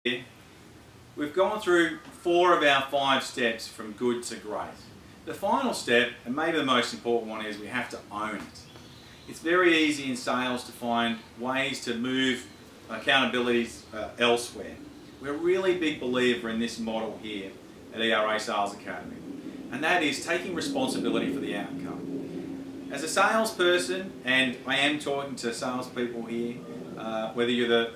We've gone through 4 of our 5 steps from good to great. The final step, and maybe the most important one, is we have to own it. It's very easy in sales to find ways to move accountabilities elsewhere. We're a really big believer in this model here at ERA Sales Academy, and that is taking responsibility for the outcome. As a salesperson, and I am talking to salespeople here, whether you're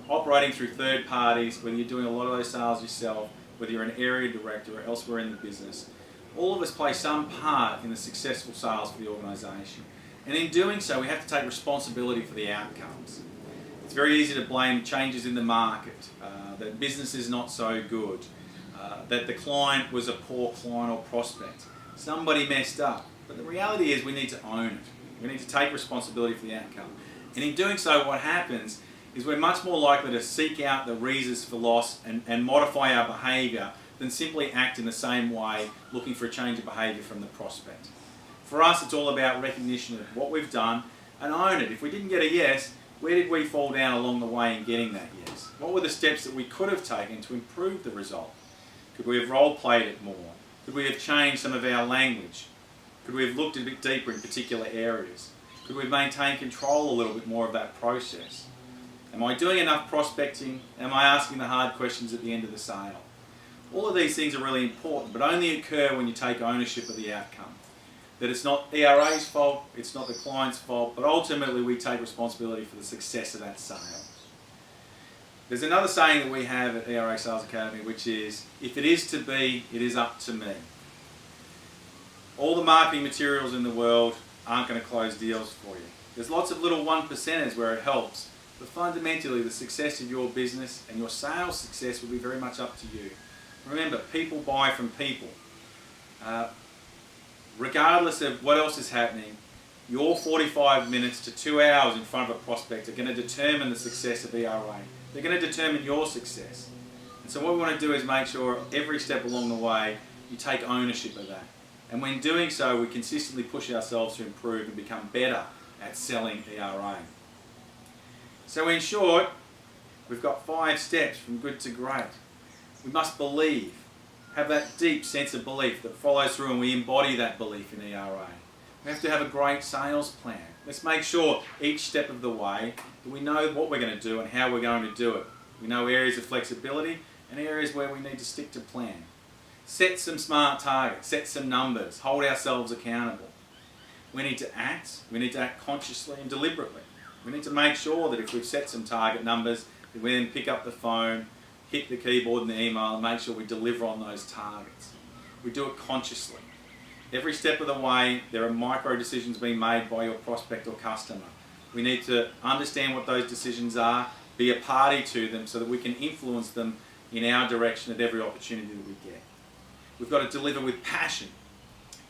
operating through third parties, whether you're doing a lot of those sales yourself, whether you're an area director or elsewhere in the business, all of us play some part in the successful sales for the organisation. And in doing so, we have to take responsibility for the outcomes. It's very easy to blame changes in the market, that business is not so good, that the client was a poor client or prospect. Somebody messed up. But the reality is we need to own it. We need to take responsibility for the outcome. And in doing so, what happens is we're much more likely to seek out the reasons for loss and modify our behaviour than simply act in the same way, looking for a change of behaviour from the prospect. For us, it's all about recognition of what we've done and own it. If we didn't get a yes, where did we fall down along the way in getting that yes? What were the steps that we could have taken to improve the result? Could we have role-played it more? Could we have changed some of our language? Could we have looked a bit deeper in particular areas? Could we have maintained control a little bit more of that process? Am I doing enough prospecting? Am I asking the hard questions at the end of the sale? All of these things are really important, but only occur when you take ownership of the outcome. That it's not ERA's fault, it's not the client's fault, but ultimately we take responsibility for the success of that sale. There's another saying that we have at ERA Sales Academy, which is, if it is to be, it is up to me. All the marketing materials in the world aren't going to close deals for you. There's lots of little 1%ers where it helps, but fundamentally the success of your business and your sales success will be very much up to you. Remember, people buy from people. Regardless of what else is happening, your 45 minutes to 2 hours in front of a prospect are going to determine the success of ERA. They're going to determine your success. And so what we want to do is make sure every step along the way you take ownership of that. And when doing so, we consistently push ourselves to improve and become better at selling ERA. So in short, we've got 5 steps from good to great. We must believe, have that deep sense of belief that follows through, and we embody that belief in ERA. We have to have a great sales plan. Let's make sure each step of the way that we know what we're going to do and how we're going to do it. We know areas of flexibility and areas where we need to stick to plan. Set some smart targets, set some numbers, hold ourselves accountable. We need to act consciously and deliberately. We need to make sure that if we've set some target numbers, that we then pick up the phone, hit the keyboard and the email and make sure we deliver on those targets. We do it consciously. Every step of the way, there are micro decisions being made by your prospect or customer. We need to understand what those decisions are, be a party to them so that we can influence them in our direction at every opportunity that we get. We've got to deliver with passion,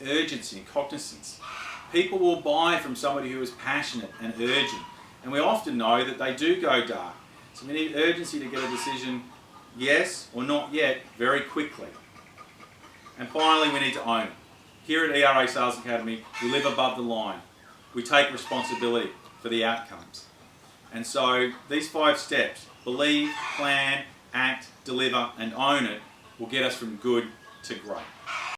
urgency and cognizance. People will buy from somebody who is passionate and urgent, and we often know that they do go dark. So we need urgency to get a decision, yes or not yet, very quickly. And finally, we need to own it. Here at ERA Sales Academy, we live above the line. We take responsibility for the outcomes. And so these 5 steps, believe, plan, act, deliver and own it, will get us from good to great.